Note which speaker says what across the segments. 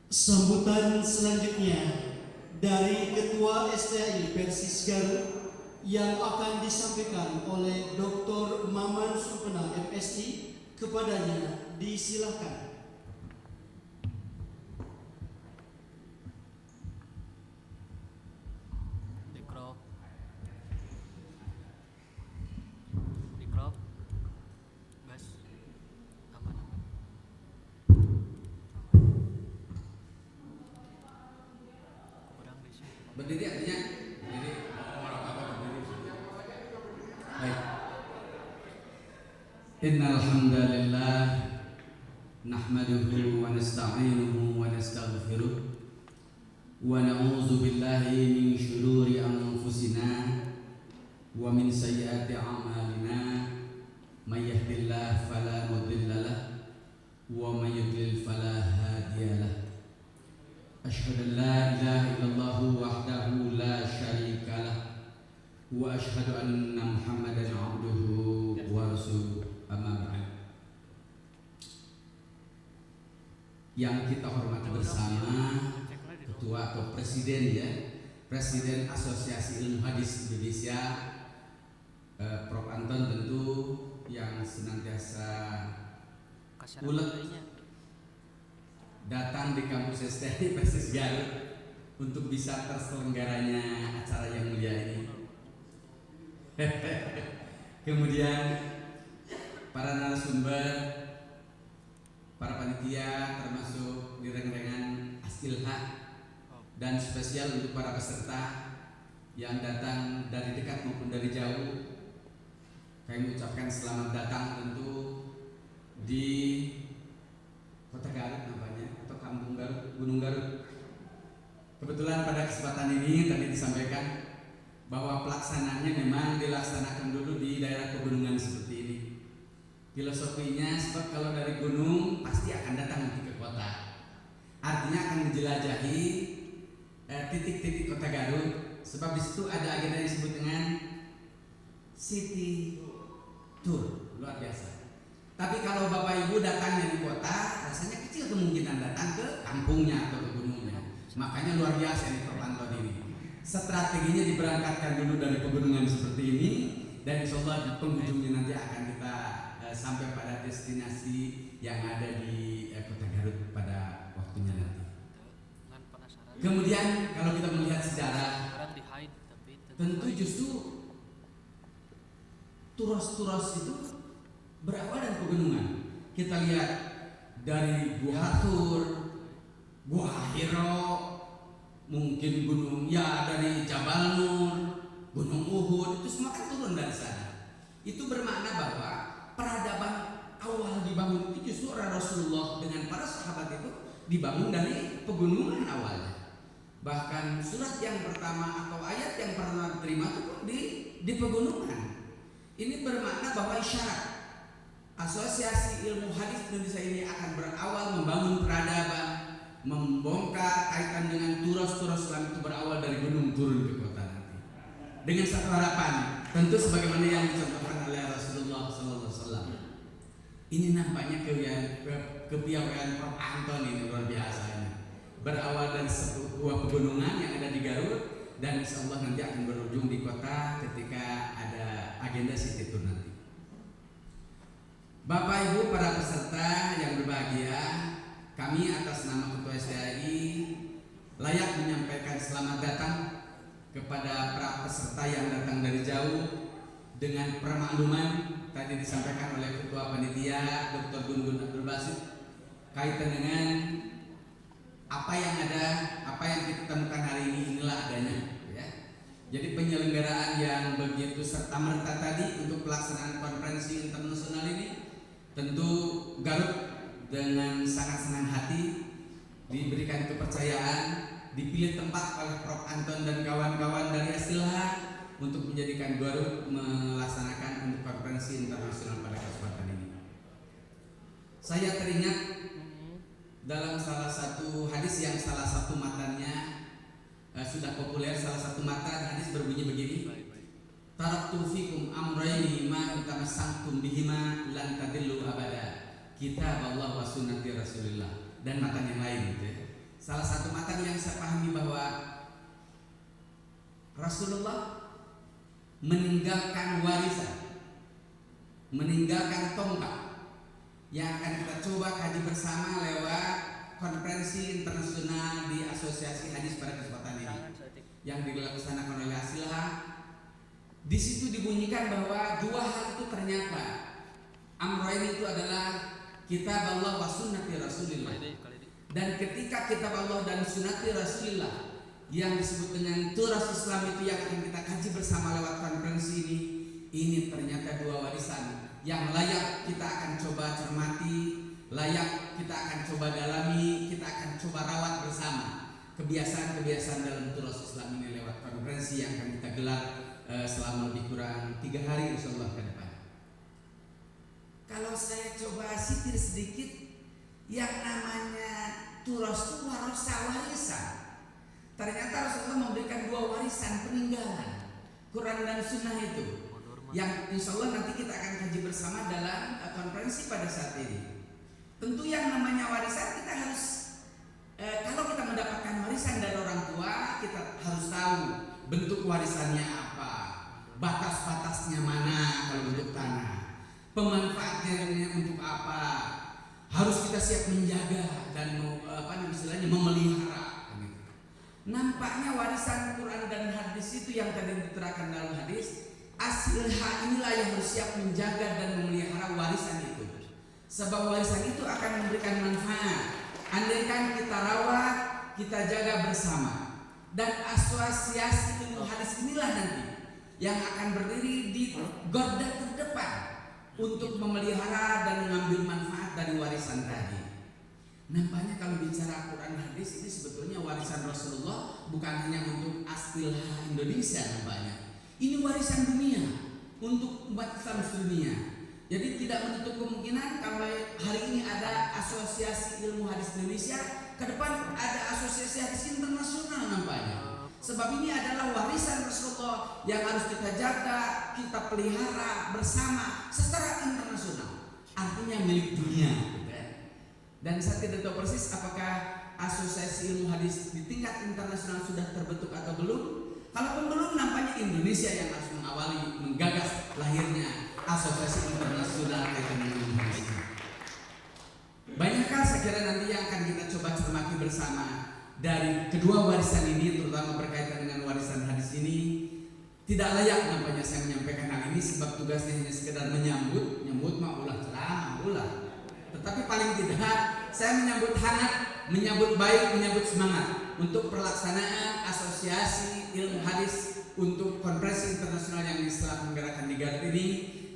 Speaker 1: Sambutan selanjutnya dari Ketua STI Persis Garut yang akan disampaikan oleh Dr. Maman Supena MSI, kepadanya disilakan.
Speaker 2: Berdiri artinya berdiri. Baik. Innal hamdalillah nahmaduhu wa nasta'inuhu wa nastaghfiruh wa na'udzu billahi min shururi anfusina wa min sayyiati a'malina may yahdihillahu fala mudilla lahu wa may yudlil fala hadiyalah. Asyhadu an la ilaha illallah wahdahu la syarika lah wa asyhadu anna Muhammadan abduhu wa rasuluh. Amma ba'd. Yang kita hormati bersama Ketua atau Presiden ya, Presiden Asosiasi Ilmu Hadis Indonesia, Prof. Anton tentu yang senantiasa ulet datang di kampus STI Persis Garut untuk bisa terselenggaranya acara yang mulia ini. Kemudian para narasumber, para panitia termasuk di reng-rengan Askilha, dan spesial untuk para peserta yang datang dari dekat maupun dari jauh, kami mengucapkan selamat datang tentu di Kota Garut namanya, atau Kampung Garut, Gunung Garut. Kebetulan pada kesempatan ini tadi disampaikan bahwa pelaksanaannya memang dilaksanakan dulu di daerah pegunungan seperti ini. Filosofinya sebab kalau dari gunung pasti akan datang nanti ke kota. Artinya akan menjelajahi titik-titik Kota Garut, sebab di situ ada agenda yang disebut dengan city tour, luar biasa. Tapi kalau Bapak Ibu datangnya di kota, rasanya kecil kemungkinan datang ke kampungnya atau ke gunungnya. Makanya luar biasa nih Prof. Anton ini. Strateginya diberangkatkan dulu dari pegunungan seperti ini, dan insya Allah di penghujungnya nanti akan kita sampai pada destinasi yang ada di Kota Garut pada waktunya nanti. Kemudian kalau kita melihat sejarah, tentu justru turos-turos itu berawal dari pegunungan. Kita lihat dari Gua Hatur, Gua Hiro, mungkin gunung ya dari Jabal Nur, Gunung Uhud, itu semua kan turun dari sana. Itu bermakna bahwa peradaban awal dibangun itu justru Rasulullah dengan para sahabat itu dibangun dari pegunungan awalnya. Bahkan surat yang pertama atau ayat yang pernah terima itu pun di pegunungan. Ini bermakna bahwa isyarat Asosiasi Ilmu Hadis Indonesia ini akan berawal membangun peradaban, membongkar kaitan dengan turos-turos Islam itu berawal dari gunung turun ke kota nanti. Dengan satu harapan, tentu sebagaimana yang dicontohkan oleh Rasulullah SAW. Ini nampaknya kepiawaian Prof. Anton ini luar biasa ini. Berawal dari sebuah pegunungan yang ada di Garut, dan insya Allah nanti akan berujung di kota ketika ada agenda city tour nanti. Bapak Ibu para peserta yang berbahagia, kami atas nama Ketua STI layak menyampaikan selamat datang kepada para peserta yang datang dari jauh dengan permakluman tadi disampaikan oleh Ketua Panitia Dr. Gun Abdul Basit kaitan dengan apa yang ada, apa yang kita temukan hari ini, inilah adanya ya. Jadi penyelenggaraan yang begitu serta-merta tadi untuk pelaksanaan konferensi internasional ini, tentu Garut dengan sangat senang hati diberikan kepercayaan, dipilih tempat oleh Prof. Anton dan kawan-kawan dari Askilha untuk menjadikan Garut melaksanakan untuk konferensi internasional pada kesempatan ini. Saya teringat dalam salah satu hadis yang salah satu matanya sudah populer, salah satu matan hadis berbunyi begini: Taraktu fikum amrayni ma tamassaktum bihima lan tadillu abada, kitab Allah wa sunnati Rasulillah, dan matan yang lain gitu ya. salah satu matan yang saya pahami bahwa Rasulullah meninggalkan warisan, meninggalkan tongkat yang akan kita coba kaji bersama lewat konferensi internasional di Asosiasi Hadis pada kesempatan ini yang dilaksanakan oleh Asilah. Di situ dibunyikan bahwa dua hal itu ternyata amroin itu adalah kitab Allah wa sunnati Rasulillah. Dan ketika kitab Allah dan sunnati Rasulillah yang disebut dengan turas Islam itu yang akan kita kaji bersama lewat konferensi ini ternyata dua warisan yang layak kita akan coba cermati, layak kita akan coba dalami, kita akan coba rawat bersama kebiasaan-kebiasaan dalam turas Islam ini lewat konferensi yang akan kita gelar selama lebih kurang 3 hari insyaallah ke depan. Kalau saya coba sitir sedikit, yang namanya turas itu warisan. Ternyata Rasulullah memberikan 2 warisan peninggalan, Quran dan Sunnah itu, yang insya Allah nanti kita akan kaji bersama dalam konferensi pada saat ini. Tentu yang namanya warisan kita harus, kalau kita mendapatkan warisan dari orang tua, kita harus tahu bentuk warisannya apa, batas-batasnya mana kalau bentuk tanah, pemanfaatnya untuk apa, harus kita siap menjaga dan istilahnya memelihara. Nampaknya warisan Quran dan hadis itu yang tadi diterangkan dalam hadis, asilha inilah yang harus siap menjaga dan memelihara warisan itu. Sebab warisan itu akan memberikan manfaat. Andaikan kita rawat, kita jaga bersama. Dan asosiasi ilmu hadis inilah nanti yang akan berdiri di garda terdepan untuk memelihara dan mengambil manfaat dari warisan tadi. Nampaknya kalau bicara Quran hadis ini sebetulnya warisan Rasulullah bukan hanya untuk astilha Indonesia nampaknya. Ini warisan dunia untuk umat Islam dunia. Jadi tidak menutup kemungkinan kalau hari ini ada asosiasi ilmu hadis Indonesia, ke depan ada asosiasi hadis internasional nampaknya. Sebab ini adalah warisan Rasulullah yang harus kita jaga, kita pelihara bersama secara internasional. Artinya milik dunia. Dan saya tidak tahu persis apakah asosiasi ilmu hadis di tingkat internasional sudah terbentuk atau belum. Kalaupun belum, nampaknya Indonesia yang harus mengawali, menggagas lahirnya asosiasi internasional ilmu hadis. Banyak hal saya kira nanti yang akan kita coba cermati bersama dari kedua warisan ini, terutama berkaitan dengan warisan hadis ini. Tidak layak nampaknya saya menyampaikan hal ini sebab tugasnya hanya sekedar menyambut mah ulah ceramah ulah. Tetapi paling tidak saya menyambut hangat, menyambut baik, menyambut semangat untuk pelaksanaan asosiasi ilmu hadis untuk konferensi internasional yang telah menggerakkan di Garut ini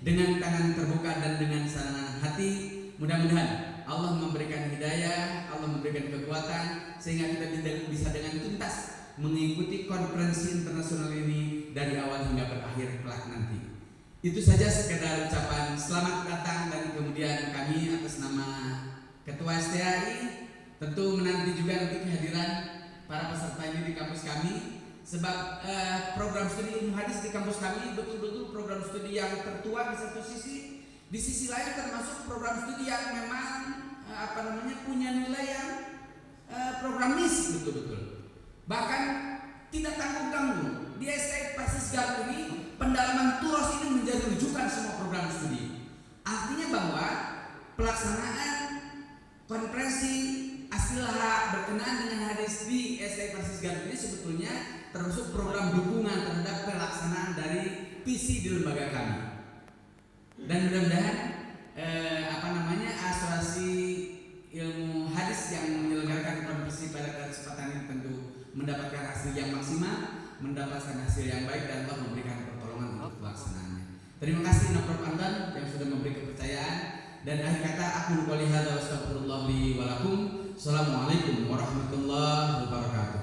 Speaker 2: dengan tangan terbuka dan dengan senang hati. Mudah-mudahan Allah memberikan hidayah, Allah memberikan kekuatan sehingga kita bisa dengan tuntas mengikuti konferensi internasional ini dari awal hingga berakhir kelak nanti. Itu saja sekedar ucapan selamat datang dan kemudian kami atas nama Ketua STAI tentu menanti juga nanti kehadiran para peserta ini di kampus kami. Sebab program studi ilmu hadis di kampus kami betul-betul program studi yang tertua di satu sisi, di sisi lain termasuk program studi yang memang punya nilai yang programis betul-betul. Bahkan tidak tanggung-tanggung di STAI Persis Garut ini pendalaman turas ini menjadi rujukan semua program studi. Artinya bahwa pelaksanaan konferensi asilah berkenaan dengan hadis di STAI Persis Garut ini sebetulnya termasuk program dukungan terhadap pelaksanaan dari visi di lembaga kami. Dan mudah-mudahan asosiasi ilmu hadis yang menyelenggarakan konferensi pada kesempatan ini tentu mendapatkan hasil yang maksimal, mendapatkan hasil yang baik dan Allah memberikan pertolongan untuk pelaksanaannya. Terima kasih Prof. Anton yang sudah memberi kepercayaan. Dan akhir kata aku qouli hadza wa astaghfirullah li wa lakum. Assalamualaikum warahmatullahi wabarakatuh.